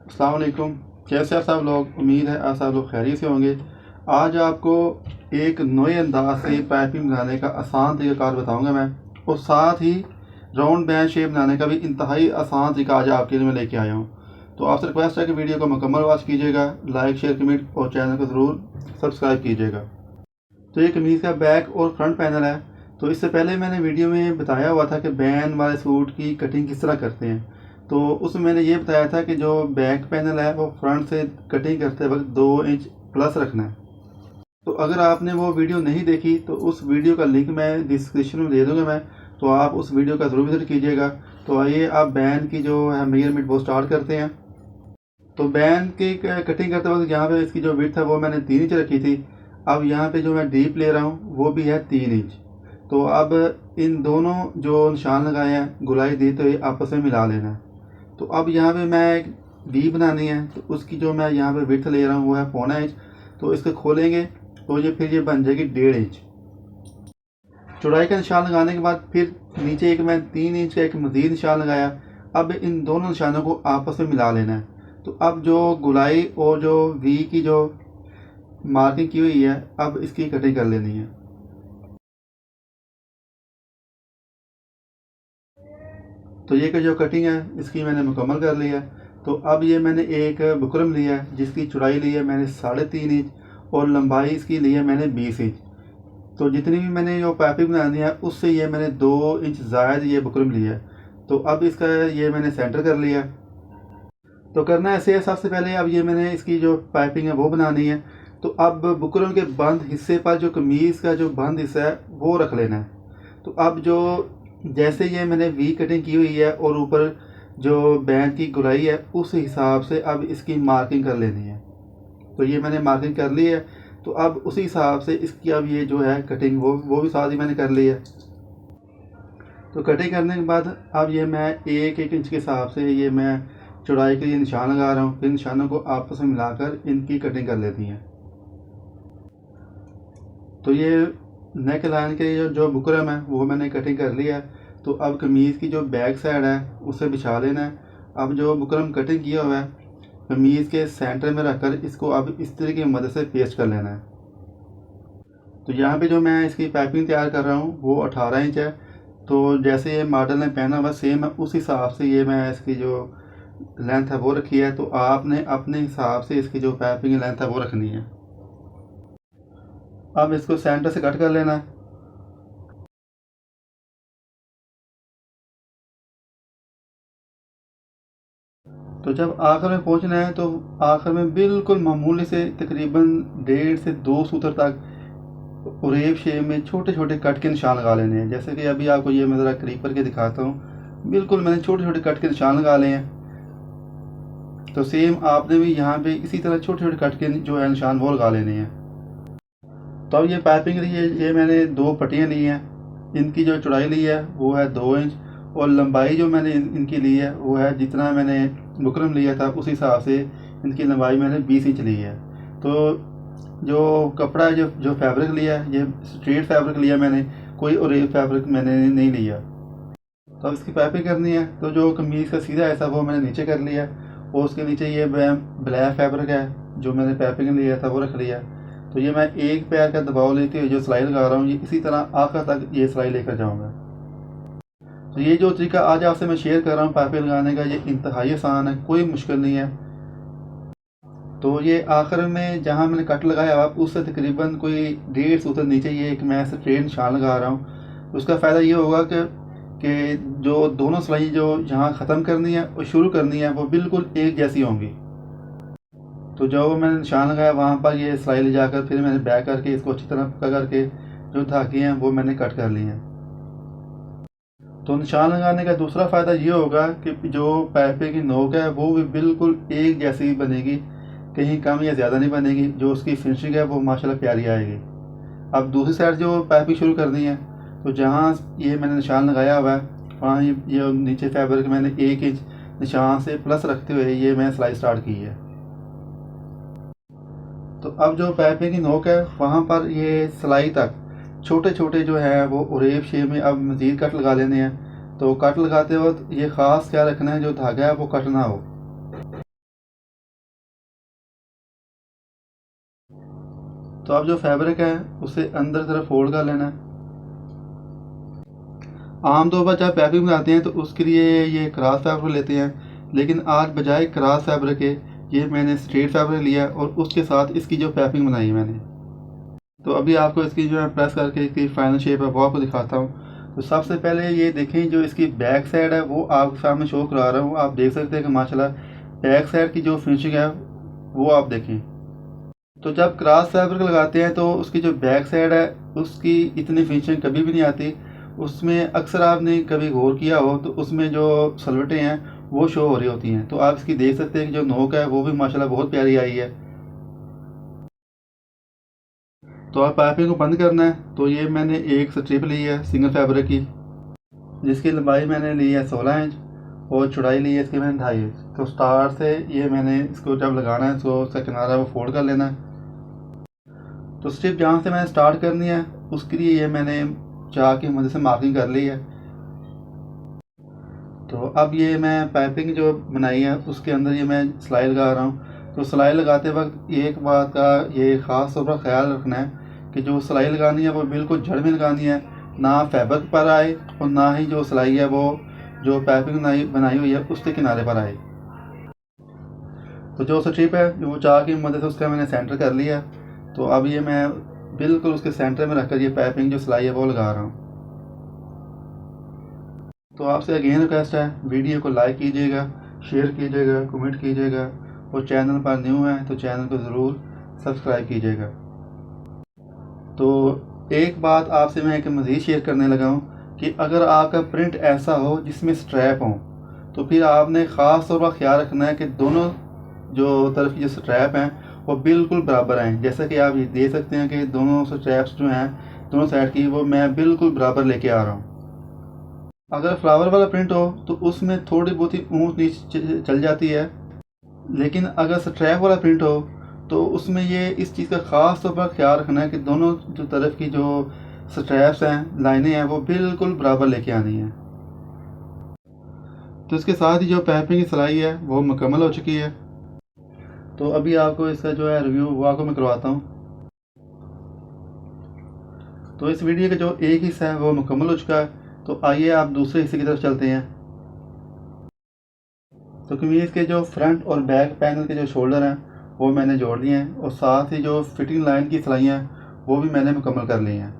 अस्सलाम वालेकुम। कैसे हैं सब लोग? उम्मीद है आप सब लोग खैरियत से होंगे। आज आपको एक नए अंदाज से पाइपिंग बनाने का आसान तरीक़ाकार बताऊंगा मैं, और साथ ही राउंड बैंड शेप बनाने का भी इंतहाई आसान तरीका आज आपके लिए मैं लेके आया हूँ। तो आपसे रिक्वेस्ट है कि वीडियो को मुकम्मल वॉच कीजिएगा, लाइक शेयर कमेंट और चैनल को ज़रूर सब्सक्राइब कीजिएगा। तो ये कमीज़ का बैक और फ्रंट पैनल है। तो इससे पहले मैंने वीडियो में बताया हुआ था कि बैंड वाले सूट की कटिंग किस तरह करते हैं। तो उसमें मैंने ये बताया था कि जो बैक पैनल है वो फ्रंट से कटिंग करते वक्त 2 इंच प्लस रखना है। तो अगर आपने वो वीडियो नहीं देखी तो उस वीडियो का लिंक मैं डिस्क्रिप्शन में दे दूँगा मैं, तो आप उस वीडियो का ज़रूर विजिट कीजिएगा। तो आइए आप बैंड की जो है मेजरमेंट वो स्टार्ट करते हैं। तो बैंड की कटिंग करते वक्त यहाँ पे इसकी जो विड्थ है वो मैंने 3 इंच रखी थी। अब यहाँ पे जो मैं डीप ले रहा हूँ वो भी है 3 इंच। तो अब इन दोनों जो निशान लगाए हैं गुलाई दी तो ये आपस में मिला लेना है। तो अब यहाँ पे मैं एक वी बनानी है, तो उसकी जो मैं यहाँ पे विड्थ ले रहा हूँ वो है 1.25 इंच। तो इसको खोलेंगे तो ये बन जाएगी 1.5 इंच। चौड़ाई का निशान लगाने के बाद फिर नीचे एक मैं 3 इंच का एक मज़ीद निशान लगाया। अब इन दोनों निशानों को आपस में मिला लेना है। तो अब जो गुलाई और जो वी की जो मार्किंग की हुई है अब इसकी कटिंग कर लेनी है। तो ये जो कटिंग है इसकी मैंने मुकम्मल कर ली है। तो अब ये मैंने एक बुकरम लिया है जिसकी चौड़ाई ली है मैंने 3.5 इंच और लंबाई इसकी ली है मैंने 20 इंच। तो जितनी भी मैंने जो पाइपिंग बनानी है उससे ये मैंने 2 इंच ज़ायद ये बुकरम लिया है। तो अब इसका ये मैंने सेंटर कर लिया। तो करना ऐसे है, सबसे पहले अब ये मैंने इसकी जो पाइपिंग है वो बनानी है। तो अब बुकरम के बंद हिस्से पर जो कमीज़ का जो बंद हिस्सा है वो रख लेना है। तो अब जो जैसे ये मैंने वी कटिंग की हुई है और ऊपर जो बैंड की गुलाई है उस हिसाब से अब इसकी मार्किंग कर लेनी है। तो ये मैंने मार्किंग कर ली है। तो अब उसी हिसाब से इसकी अब ये जो है कटिंग वो भी साथ ही मैंने कर ली है। तो कटिंग करने के बाद अब ये मैं 1-1 इंच के हिसाब से ये मैं चौड़ाई के लिए निशान लगा रहा हूँ। इन निशानों को आपस में मिलाकर इनकी कटिंग कर लेती हैं। तो ये नेक लाइन के जो बुकरम है वो मैंने कटिंग कर लिया है। तो अब कमीज़ की जो बैक साइड है उसे बिछा लेना है। अब जो बुकरम कटिंग किया हुआ है कमीज़ के सेंटर में रखकर इसको अब इस तरीके की मदद से पेस्ट कर लेना है। तो यहाँ पे जो मैं इसकी पाइपिंग तैयार कर रहा हूँ वो 18 इंच है। तो जैसे ये मॉडल ने पहना हुआ सेम है उस हिसाब से ये मैं इसकी जो लेंथ है वो रखी है। तो आपने अपने हिसाब से इसकी जो पाइपिंग लेंथ है वो रखनी है। अब इसको सेंटर से कट कर लेना है। तो जब आखिर में पहुंचना है तो आखिर में बिल्कुल मामूली से तकरीबन 1.5 से 2 सूत्र तक उरेब शेप में छोटे छोटे कट के निशान लगा लेने हैं। जैसे कि अभी आपको ये मैं ज़रा करीब करके दिखाता हूँ। बिल्कुल मैंने छोटे छोटे कट के निशान लगा लिए हैं। तो सेम आपने भी यहाँ पे इसी तरह छोटे छोटे कट के जो है निशान वो लगा लेने हैं। तो अब ये पाइपिंग ली है, ये मैंने 2 पट्टियाँ ली हैं। इनकी जो चौड़ाई ली है वो है 2 इंच और लंबाई जो मैंने इनकी ली है वो है जितना मैंने बुकरम लिया था उस हिसाब से इनकी लंबाई मैंने 20 इंच ली है। तो जो कपड़ा जो जो फैब्रिक लिया है ये स्ट्रेट फैब्रिक लिया मैंने, कोई ओरेब फैब्रिक मैंने नहीं लिया। तो अब इसकी पाइपिंग करनी है। तो जो कमीज़ का सीधा ऐसा वो मैंने नीचे कर लिया और उसके नीचे ये ब्लैक फैब्रिक है जो मैंने पाइपिंग लिया था वो रख लिया। तो ये मैं एक पैर का दबाव लेते हुए जो सिलाई लगा रहा हूँ ये इसी तरह आखिर तक ये सिलाई लेकर जाऊँगा। तो ये जो तरीका आज आपसे मैं शेयर कर रहा हूँ पाइपिंग लगाने का ये इंतहाई आसान है, कोई मुश्किल नहीं है। तो ये आखिर में जहाँ मैंने कट लगाया हुआ उससे तकरीबन कोई 1.5 सूत्र नीचे ये एक मैं स्ट्रेट निशान लगा रहा हूँ। उसका फ़ायदा ये होगा कि जो दोनों सिलाई जो जहाँ ख़त्म करनी है और शुरू करनी है वो बिल्कुल एक जैसी होंगी। तो जो मैंने निशान लगाया वहाँ पर ये सिलाई ले जाकर फिर मैंने बैक करके इसको अच्छी तरह पक्का करके जो धागे हैं वो मैंने कट कर लिए हैं। तो निशान लगाने का दूसरा फ़ायदा ये होगा कि जो पाइपिंग की नोक है वो भी बिल्कुल एक जैसी बनेगी, कहीं कम या ज़्यादा नहीं बनेगी। जो उसकी फिनिशिंग है वो माशाल्लाह प्यारी आएगी। अब दूसरी साइड जो पाइपिंग शुरू करनी है तो जहाँ ये मैंने निशान लगाया हुआ है वहाँ ये नीचे फैब्रिक मैंने 1 इंच निशान से प्लस रखते हुए ये मैं सिलाई स्टार्ट की है। तो अब जो पाइपिंग की नोक है वहाँ पर ये सिलाई तक छोटे छोटे जो है वो उरेब शेप में अब मज़ीद कट लगा लेने हैं। तो कट लगाते वक्त ये ख़ास ख्याल रखना है जो धागा है वो कट ना हो। तो अब जो फैब्रिक है उसे अंदर तरफ फोल्ड कर लेना है। आमतौर पर जब पैपिंग बनाते हैं तो उसके लिए ये क्रॉस फैब्रिक लेते हैं, लेकिन आज बजाय क्रॉस फैब्रिक के ये मैंने स्ट्रेट फैब्रिक लिया और उसके साथ इसकी जो पैपिंग बनाई है मैंने। तो अभी आपको इसकी जो है प्रेस करके इसकी फाइनल शेप है वो आपको दिखाता हूँ। तो सबसे पहले ये देखें, जो इसकी बैक साइड है वो आपके सामने शो करा रहा हूँ। आप देख सकते हैं कि माशाल्लाह बैक साइड की जो फिनिशिंग है वो आप देखें। तो जब क्रॉस फैब्रिक लगाते हैं तो उसकी जो बैक साइड है उसकी इतनी फिनिशिंग कभी भी नहीं आती। उसमें अक्सर आपने कभी गौर किया हो तो उसमें जो सलवटें हैं वो शो हो रही होती हैं। तो आप इसकी देख सकते हैं कि जो नोक है वो भी माशाल्लाह बहुत प्यारी आई है। तो आप पाइपिंग को बंद करना है। तो ये मैंने एक स्ट्रिप ली है सिंगल फैब्रिक की, जिसकी लंबाई मैंने ली है 16 इंच और चौड़ाई ली है इसकी मैंने 2.5 इंच। तो स्टार्ट से ये मैंने इसको जब लगाना है तो उसका किनारा वो फोल्ड कर लेना है। तो स्ट्रिप जहाँ से मैंने स्टार्ट करनी है उसके लिए ये मैंने चाक की मदद से मार्किंग कर ली है। तो अब ये मैं पाइपिंग जो बनाई है उसके अंदर ये मैं सिलाई लगा रहा हूँ। तो सिलाई लगाते वक्त एक बात का ये ख़ास तौर पर ख्याल रखना है कि जो सिलाई लगानी है वो बिल्कुल जड़ में लगानी है, ना फैब्रिक पर आए और ना ही जो सिलाई है वो जो पाइपिंग बनाई हुई है उसके किनारे पर आए। तो जो स्ट्रिप है वो चाक की मदद से उसका मैंने सेंटर कर लिया। तो अब ये मैं बिल्कुल उसके सेंटर में रखकर ये पाइपिंग जो सिलाई है वो लगा रहा हूँ। तो आपसे अगेन रिक्वेस्ट है, वीडियो को लाइक कीजिएगा, शेयर कीजिएगा, कमेंट कीजिएगा और चैनल पर न्यू है तो चैनल को ज़रूर सब्सक्राइब कीजिएगा। तो एक बात आपसे मैं एक मज़ीद शेयर करने लगा हूँ कि अगर आपका प्रिंट ऐसा हो जिसमें स्ट्रैप हो तो फिर आपने ख़ास तौर पर ख्याल रखना है कि दोनों जो तरफ की जो स्ट्रैप हैं वो बिल्कुल बराबर आएँ। जैसा कि आप ये देख सकते हैं कि दोनों स्ट्रैप्स जो हैं दोनों साइड की वो मैं बिल्कुल बराबर लेके आ रहा हूँ। अगर फ्लावर वाला प्रिंट हो तो उसमें थोड़ी बहुत ही ऊंच नीच चल जाती है, लेकिन अगर स्ट्रैप वाला प्रिंट हो तो उसमें ये इस चीज़ का ख़ास तौर पर ख्याल रखना है कि दोनों जो तरफ की जो स्ट्रैप्स हैं, लाइनें हैं, वो बिल्कुल बराबर लेके आनी है। तो इसके साथ ही जो पाइपिंग की सिलाई है वो मुकम्मल हो चुकी है। तो अभी आपको इसका जो है रिव्यू वो आपको मैं करवाता हूँ। तो इस वीडियो का जो एक हिस्सा है वो मुकम्मल हो चुका है। तो आइए आप दूसरे हिस्से की तरफ चलते हैं। तो कमीज़ के जो फ्रंट और बैक पैनल के जो शोल्डर हैं वो मैंने जोड़ दिए हैं और साथ ही जो फिटिंग लाइन की सिलाइयाँ हैं वो भी मैंने मुकम्मल कर ली हैं।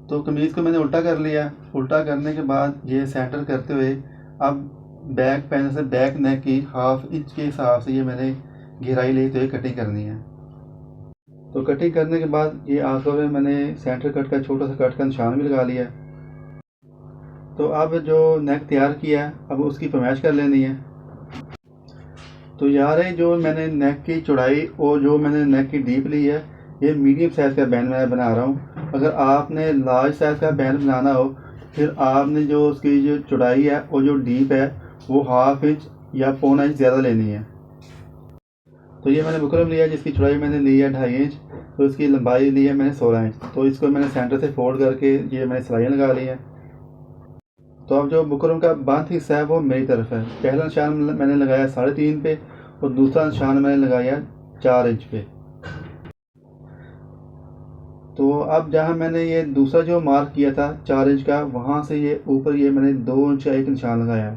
तो कमीज़ को मैंने उल्टा कर लिया। उल्टा करने के बाद ये सेंटर करते हुए अब बैक पैनल से बैक नेक की 1/2 इंच के हिसाब से ये मैंने गहराई ली, तो ये कटिंग करनी है। तो कटिंग करने के बाद ये आखिर में मैंने सेंटर कट का छोटा सा कट का निशान भी लगा लिया। तो अब जो नेक तैयार किया है अब उसकी पैमाइश कर लेनी है। तो यार ये जो मैंने नेक की चौड़ाई और जो मैंने नेक की डीप ली है ये मीडियम साइज़ का बैंड मैं बना रहा हूँ। अगर आपने लार्ज साइज़ का बैंड बनाना हो फिर आपने जो उसकी जो चौड़ाई है और जो डीप है वो 1/2 इंच या 1/4 इंच ज़्यादा लेनी है। तो ये मैंने बुकरम लिया जिसकी चौड़ाई मैंने ली है 2.5 इंच। तो इसकी लंबाई ली है मैंने 16 इंच। तो इसको मैंने सेंटर से फोल्ड करके ये मैंने सिलाइयाँ लगा ली हैं। तो अब जो बुकरम का बंद हिस्सा है वो मेरी तरफ है। पहला निशान मैंने लगाया 3.5 पे और दूसरा निशान मैंने लगाया 4 इंच पे। तो अब जहाँ मैंने ये दूसरा जो मार्क किया था 4 इंच का, वहाँ से ये ऊपर ये मैंने 2 इंच का एक निशान लगाया।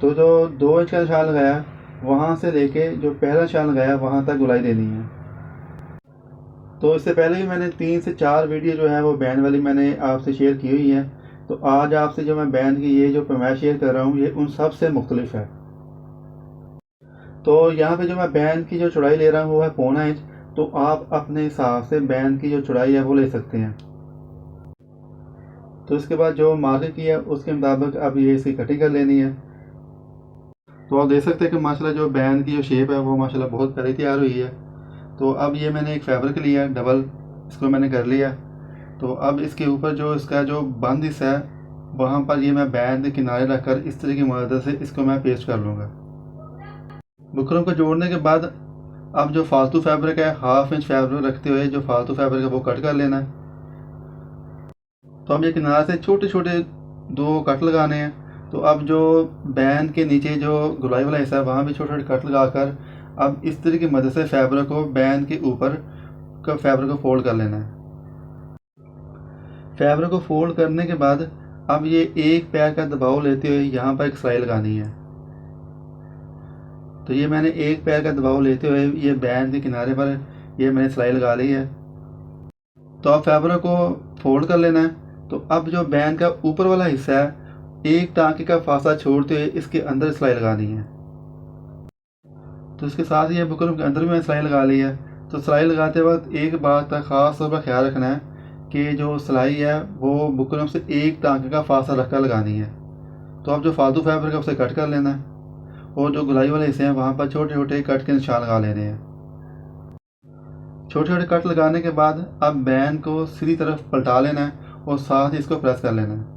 तो जो 2 इंच का निशान लगाया वहाँ से लेके जो पहला निशान लगाया वहाँ तक गुलाई देनी है। तो इससे पहले भी मैंने 3 से 4 वीडियो जो है वो बैंड वाली मैंने आपसे शेयर की हुई है। तो आज आपसे जो मैं बैंड की ये जो पैमाइश शेयर कर रहा हूँ ये उन सब से मुख्तलिफ है। तो यहाँ पे जो मैं बैंड की जो चौड़ाई ले रहा हूँ वो है 1/4 इंच। तो आप अपने हिसाब से बैंड की जो चौड़ाई है वो ले सकते हैं। तो इसके बाद जो मार्किंग की है उसके मुताबिक अब ये इसकी कटिंग कर लेनी है। तो आप देख सकते हैं कि माशाल्लाह जो बैंड की जो शेप है वो माशाल्लाह बहुत प्यारी तैयार हुई है। तो अब ये मैंने एक फैब्रिक लिया है डबल, इसको मैंने कर लिया। तो अब इसके ऊपर जो इसका जो बंद हिस्सा है वहाँ पर ये मैं बैंड किनारे रखकर इस तरह की मदद से इसको मैं पेस्ट कर लूँगा। बुकरम को जोड़ने के बाद अब जो फालतू फैब्रिक है 1/2 इंच फैब्रिक रखते हुए जो फालतू फैब्रिक है वो कट कर लेना है। तो अब ये किनारे से छोटे छोटे 2 कट लगाने हैं। तो अब जो बैंड के नीचे जो गुलाई वाला हिस्सा है वहाँ भी छोटे छोटे कट लगाकर अब इस तरह की मदद से फैब्रिक को बैन के ऊपर फैब्रिक को फोल्ड कर लेना है। फैब्रिक को फोल्ड करने के बाद अब ये एक पैर का दबाव लेते हुए यहाँ पर एक सिलाई लगानी है। तो ये मैंने एक पैर का दबाव लेते हुए ये बैन के किनारे पर ये मैंने सिलाई लगा ली है। तो अब फैब्रिक को फोल्ड कर लेना है। तो अब जो बैन का ऊपर वाला हिस्सा है, एक टाँके का फासला छोड़ते हुए इसके अंदर सिलाई लगानी है। तो इसके साथ ही ये बुकरम के अंदर भी मैंने सिलाई लगा ली है। तो सिलाई लगाते वक्त एक बात का ख़ास तौर पर ख्याल रखना है कि जो सिलाई है वो बुकरम से एक टाँके का फासला रखकर लगानी है। तो अब जो फालतू फैब्रिक है उसे कट कर लेना है और जो गुलाई वाले हिस्से हैं वहाँ पर छोटे छोटे कट के निशान लगा लेने हैं। छोटे छोटे कट लगाने के बाद अब बैन को सीधी तरफ पलटा लेना है और साथ ही इसको प्रेस कर लेना है।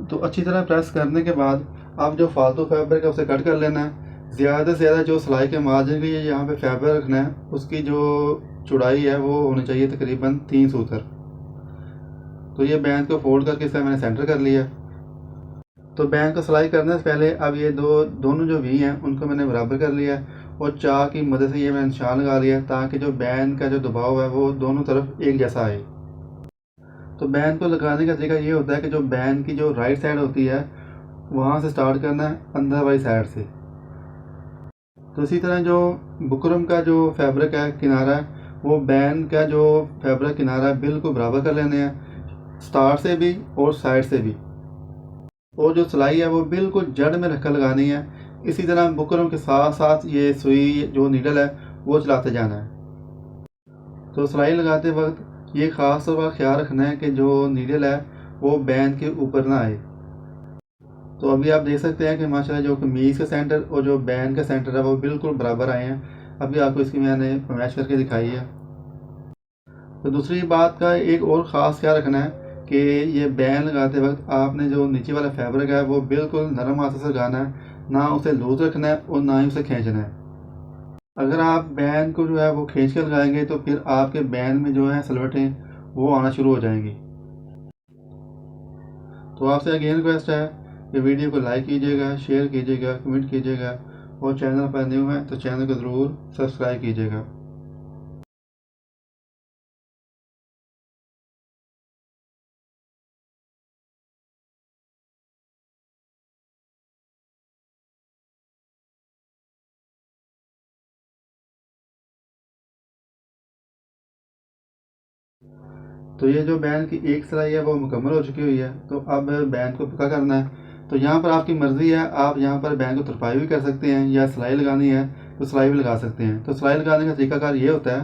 तो अच्छी तरह प्रेस करने के बाद अब जो फालतू फैब्रिक है उसे कट कर लेना है। ज़्यादा से ज़्यादा जो सिलाई के मार्जिन के लिए यहाँ पे फैब्रिक रखना है उसकी जो चौड़ाई है वो होनी चाहिए तकरीबन 3 सूत्र। तो ये बैन को फोल्ड करके इसे मैंने सेंटर कर लिया। तो बैन को सिलाई करने से पहले अब ये दोनों जो वी हैं उनको मैंने बराबर कर लिया और चाक की मदद से ये मैंने निशान लगा लिया ताकि जो बैन का जो दबाव है वो दोनों तरफ एक जैसा आए। तो बैन को लगाने का तरीका ये होता है कि जो बैन की जो राइट साइड होती है वहाँ से स्टार्ट करना है अंदर वाली साइड से। तो इसी तरह जो बुकरम का जो फैब्रिक है किनारा है वो बैन का जो फैब्रिक किनारा है बिल्कुल बराबर कर लेने हैं, स्टार्ट से भी और साइड से भी। और जो सिलाई है वो बिल्कुल जड़ में रखकर लगानी है। इसी तरह बुकरम के साथ साथ ये सुई जो नीडल है वो चलाते जाना है। तो सिलाई लगाते वक्त ये ख़ास तौर पर ख्याल रखना है कि जो नीडल है वो बैन के ऊपर ना आए। तो अभी आप देख सकते हैं कि माशाल्लाह जो कमीज़ का सेंटर और जो बैन का सेंटर है वो बिल्कुल बराबर आए हैं। अभी आपको इसकी मैंने मैच करके दिखाई है। तो दूसरी बात का एक और ख़ास ख्याल रखना है कि ये बैन लगाते वक्त आपने जो नीचे वाला फैब्रिक है वो बिल्कुल नरम हाथ से लगाना है, ना उसे लूज रखना है और ना ही उसे खींचना है। अगर आप बैन को जो है वो खींच कर लगाएंगे तो फिर आपके बैन में जो है सलवटें वो आना शुरू हो जाएंगी। तो आपसे अगेन रिक्वेस्ट है कि वीडियो को लाइक कीजिएगा, शेयर कीजिएगा, कमेंट कीजिएगा और चैनल पर न्यू है तो चैनल को ज़रूर सब्सक्राइब कीजिएगा। तो ये जो बैन की एक सिलाई है वो मुकम्मल हो चुकी हुई है। तो अब बैन को पक्का करना है। तो यहाँ पर आपकी मर्ज़ी है, आप यहाँ पर बैन को तुरपाई भी कर सकते हैं या सिलाई लगानी है तो सिलाई भी लगा सकते हैं। तो सिलाई लगाने का तरीकाकार ये होता है,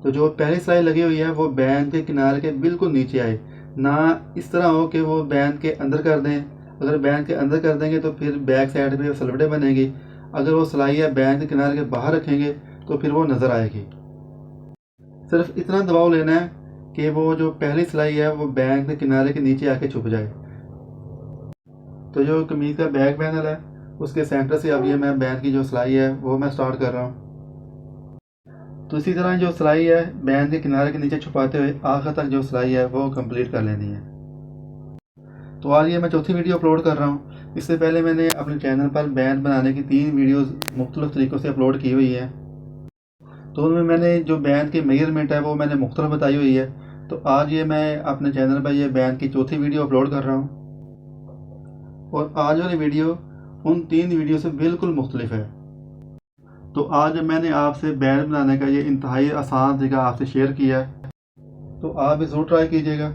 तो जो पहली सिलाई लगी हुई है वो बैन के किनारे के बिल्कुल नीचे आए, ना इस तरह हो कि वो बैन के अंदर कर दें। अगर बैन के अंदर कर देंगे तो फिर बैक साइड पे सलवटें बनेगी। अगर वो सिलाई है बैन के किनारे के बाहर रखेंगे तो फिर वो नज़र आएगी। सिर्फ इतना दबाव लेना है कि वो जो पहली सिलाई है वो बैन के किनारे के नीचे आके छुप जाए। तो जो कमीज़ का बैक पैनल है उसके सेंटर से अब ये मैं बैन की जो सिलाई है वो मैं स्टार्ट कर रहा हूँ। तो इसी तरह जो सिलाई है बैन के किनारे के नीचे छुपाते हुए आखिर तक जो सिलाई है वो कंप्लीट कर लेनी है। तो आज ये मैं चौथी वीडियो अपलोड कर रहा हूँ। इससे पहले मैंने अपने चैनल पर बैन बनाने की 3 वीडियोस मुख्तलिफ तरीक़ों से अपलोड की हुई है। तो उनमें मैंने जो बैन की मेजरमेंट है वो मैंने मुख्तलिफ बताई हुई है। तो आज ये मैं अपने चैनल पर ये बैन की चौथी वीडियो अपलोड कर रहा हूँ और आज वाली वीडियो उन 3 वीडियो से बिल्कुल मुख्तलिफ है। तो आज मैंने आपसे बैन बनाने का ये इंतहाई आसान तरीका आपसे शेयर किया है, तो आप भी ज़रूर ट्राई कीजिएगा।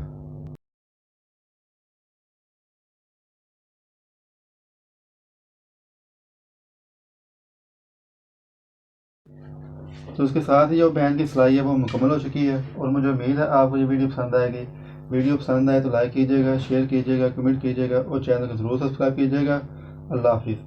तो उसके साथ ही जो बैन की सिलाई है वो मुकम्मल हो चुकी है और मुझे उम्मीद है आपको ये वीडियो पसंद आएगी। वीडियो पसंद आए तो लाइक कीजिएगा, शेयर कीजिएगा, कमेंट कीजिएगा और चैनल को ज़रूर सब्सक्राइब कीजिएगा। अल्लाह हाफिज़।